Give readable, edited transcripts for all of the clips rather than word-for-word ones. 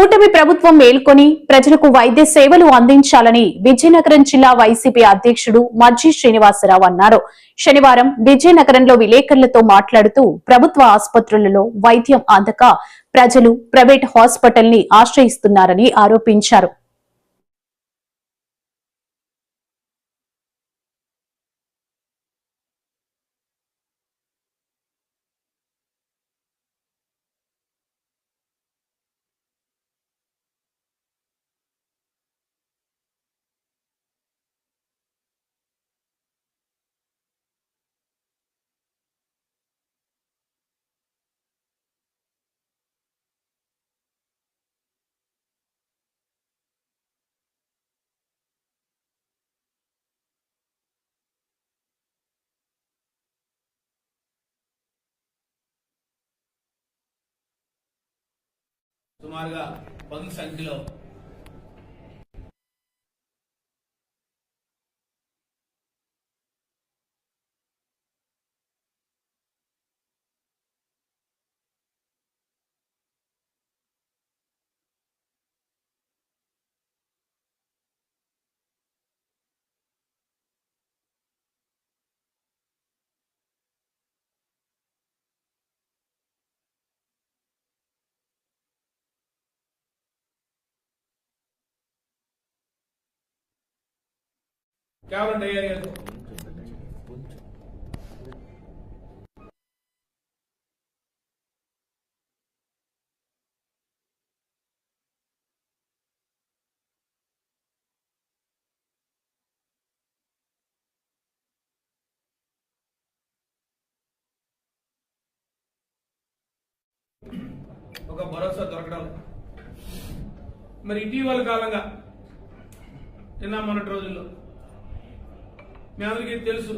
కూటమి ప్రభుత్వం మేల్కొని ప్రజలకు వైద్య సేవలు అందించాలని విజయనగరం జిల్లా వైసీపీ అధ్యక్షుడు మజ్జి శ్రీనివాసరావు అన్నారు. శనివారం విజయనగరంలో విలేకరులతో మాట్లాడుతూ ప్రభుత్వ ఆసుపత్రులలో వైద్యం అందక ప్రజలు ప్రైవేట్ హాస్పిటల్ ని ఆశ్రయిస్తున్నారని ఆరోపించారు. సుమారుగా 10 సంఖ్యలో కేవలం డయేరియాతో ఒక భరోసా దొరకడం. మరి ఇటీవల కాలంగా నిన్న మొన్నటి రోజుల్లో మీ అందరికీ తెలుసు,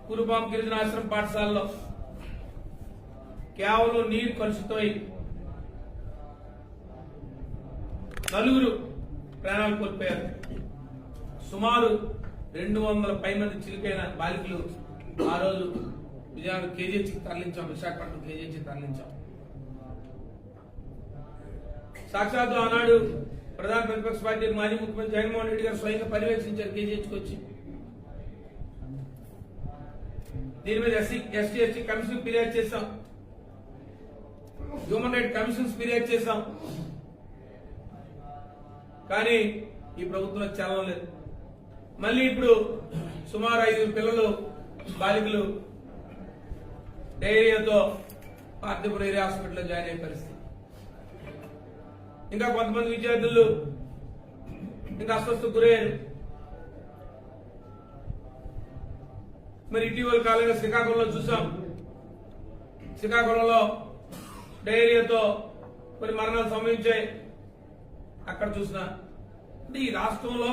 కురుపాం గిరిజనాశ్రమ పాఠశాలలో కేవలం నీరు కలుషితమై 4 ప్రాణాలు కోల్పోయారు. సుమారు 200 పై మంది చిలికైన బాలికలు ఆ రోజు విజయనగరం కేజీహెచ్కి తరలించాం, విశాఖపట్నం కేజీహెచ్కి తరలించాం. సాక్షాత్తు ఆనాడు ప్రధాన ప్రతిపక్ష పార్టీ మాజీ ముఖ్యమంత్రి జగన్మోహన్ రెడ్డి గారు స్వయంగా పర్యవేక్షించారు కేజీహెచ్కి వచ్చి. దీని మీద ఎస్టీ కమిషన్ ఫిర్యాదు చేశాం, హ్యూమన్ రైట్ కమిషన్ ఫిర్యాదు చేశాం. కానీ ఈ ప్రభుత్వం చలనం లేదు. మళ్ళీ ఇప్పుడు సుమారు 5 పిల్లలు బాలికలు డయేరియాతో పార్థిపురం ఏరియా హాస్పిటల్లో జాయిన్ అయ్యే పరిస్థితి. ఇంకా కొంతమంది విద్యార్థులు ఇంకా అస్వస్థకు గురయ్యారు. మరి ఇటీవల కాలంగా శ్రీకాకుళంలో చూసాం. శ్రీకాకుళంలో డయేరియాతో కొన్ని మరణాలు సంభవించాయి. అక్కడ చూసిన అంటే ఈ రాష్ట్రంలో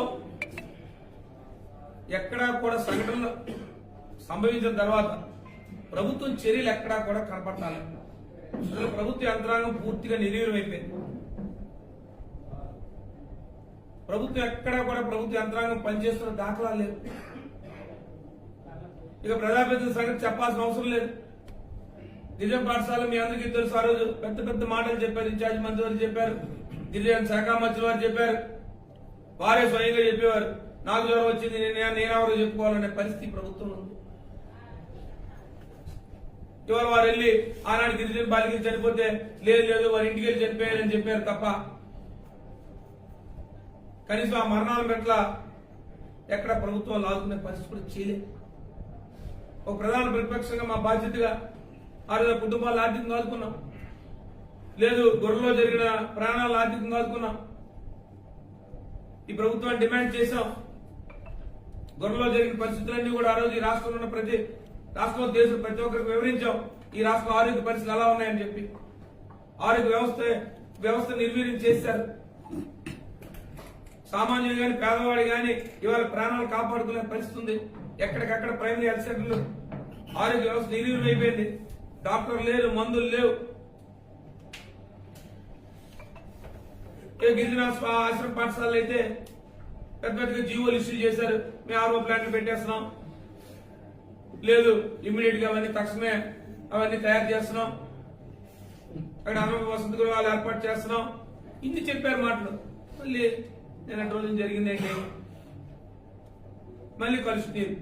ఎక్కడా కూడా సంఘటనలు సంభవించిన తర్వాత ప్రభుత్వం చర్యలు ఎక్కడా కూడా కనపడాలి. ప్రభుత్వ యంత్రాంగం పూర్తిగా నిర్వీర్యం అయిపోయింది. ప్రభుత్వం ఎక్కడా కూడా ప్రభుత్వ యంత్రాంగం పనిచేస్తున్న దాఖలాలు లేవు. ఇక ప్రజాప్రతినిధుల సంగతి చెప్పాల్సిన అవసరం లేదు. గిరిజన పాఠశాల మీ అందరికీ తెలుసు, ఆ రోజు పెద్ద పెద్ద మాటలు చెప్పారు. ఇన్ఛార్జ్ మంత్రి వారు చెప్పారు, గిరిజన శాఖ మంత్రి వారు చెప్పారు, వారే స్వయంగా చెప్పేవారు నాకు జ్వరం వచ్చింది నేనెవరో చెప్పుకోవాలనే పరిస్థితి ప్రభుత్వంలో ఉంది. ఇవాళ వారు వెళ్ళి ఆనాడు గిరిజన బాలికలు చనిపోతే లేదు వారి ఇంటికి వెళ్ళి చనిపోయారని చెప్పారు తప్ప కనీసం ఆ మరణాల పట్ల ఎక్కడ ప్రభుత్వం లాగుకునే పరిస్థితి కూడా చేయలేదు. ఒక ప్రధాన ప్రతిపక్షంగా మా బాధ్యతగా ఆ రోజు కుటుంబాలు ఆర్థికంగా ఆదుకున్నాం. లేదు గొర్రెలో జరిగిన ప్రాణాలను ఆర్థికంగా ఆదుకున్నాం. ఈ ప్రభుత్వాన్ని డిమాండ్ చేశాం. గొర్రెలో జరిగిన పరిస్థితులన్నీ కూడా ఆ రోజు ఈ రాష్ట్రంలో ఉన్న రాష్ట్రంలో దేశం ప్రతి ఒక్కరికి వివరించాం. ఈ రాష్ట్ర ఆరోగ్య పరిస్థితులు ఎలా ఉన్నాయని చెప్పి. ఆరోగ్య వ్యవస్థ నిర్వీర్యం చేశారు. సామాన్యులు కానీ పేదవాడు కానీ ఇవాళ ప్రాణాలు కాపాడుకునే పరిస్థితి ఉంది. ఎక్కడికక్కడ ప్రైమరీ హెల్త్ సెంటర్లు ఆరోగ్య వ్యవస్థ నిర్వీర్యం అయిపోయింది. డాక్టర్లు లేరు, మందులు లేవు. గిరిజన ఆశ్రమ పాఠశాలలు అయితే పెద్ద పెద్దగా జీవోలు ఇష్యూ చేశారు. మేము ఆర్ఓ ప్లాంట్లు పెట్టేస్తున్నాం, లేదు ఇమ్మీడియట్ గా అవన్నీ తక్షణమే అవన్నీ తయారు చేస్తున్నాం, అక్కడ 60 వసతి గృహాలు ఏర్పాటు చేస్తున్నాం, ఇన్ని చెప్పారు మాటలు. మళ్ళీ నేను రోజు జరిగింది ఏంటి, మళ్ళీ కలుసు నీరు.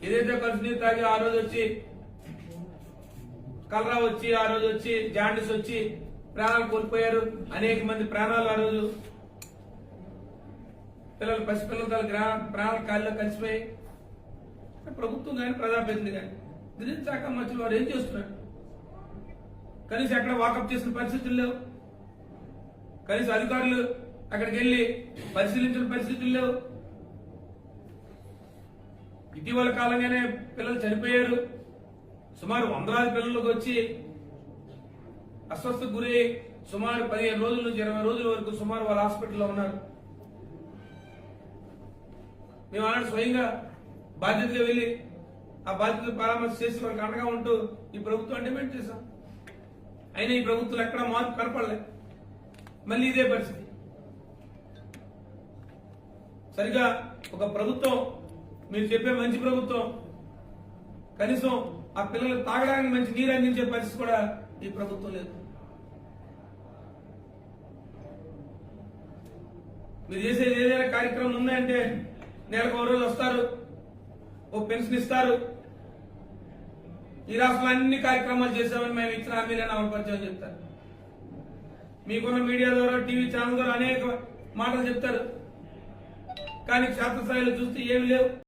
ఏదైతే కలుసు నీరు తాగి ఆ రోజు వచ్చి కలరా వచ్చి, ఆ రోజు వచ్చి జాండిస్ వచ్చి ప్రాణాలు కోల్పోయారు. అనేక మంది ప్రాణాలు ఆ రోజు పిల్లలు, పసిపిల్లల ప్రాణాలు కాళ్ళలో కలిసిపోయి, ప్రభుత్వం కానీ ప్రజాప్రతినిధి కానీ గురించి శాఖ మంత్రులు వారు ఏం చేస్తున్నారు? కనీసం ఎక్కడ వాకప్ చేసిన పరిస్థితులు లేవు. కనీసం అధికారులు అక్కడికి వెళ్లి పరిశీలించిన పరిస్థితులు లేవు. ఇటీవల కాలంగానే పిల్లలు చనిపోయారు. సుమారు వందలాది పిల్లలకు వచ్చి అస్వస్థకు గురై సుమారు 15 రోజుల నుంచి 20 రోజుల వరకు సుమారు వాళ్ళ హాస్పిటల్లో ఉన్నారు. మేము అలాంటి స్వయంగా బాధ్యతగా వెళ్లి ఆ బాధ్యతలు పరామర్శ చేసి వారికి అండగా ఉంటూ ఈ ప్రభుత్వం డిమాండ్ చేశాం. అయినా ఈ ప్రభుత్వం ఎక్కడ మార్పు కనపడలే. మళ్ళీ ఇదే పరిస్థితి. సరిగా ఒక ప్రభుత్వం, మీరు చెప్పే మంచి ప్రభుత్వం, కనీసం ఆ పిల్లలు తాగడానికి మంచి నీరు అందించే పరిస్థితి కూడా ఈ ప్రభుత్వం లేదు. మీరు చేసేది ఏదైనా కార్యక్రమం ఉందంటే నెలకు ఒక రోజు వస్తారు, ఓ పెన్షన్ ఇస్తారు. ఈ రాష్ట్రంలో అన్ని కార్యక్రమాలు చేశామని మేము ఇచ్చిన హామీలను అమలుపరిచామని చెప్తారు. మీకున్న మీడియా ద్వారా, టీవీ ఛానల్ ద్వారా అనేక మాటలు చెప్తారు. కానీ క్షేత్రస్థాయిలో చూస్తే ఏమి లేవు.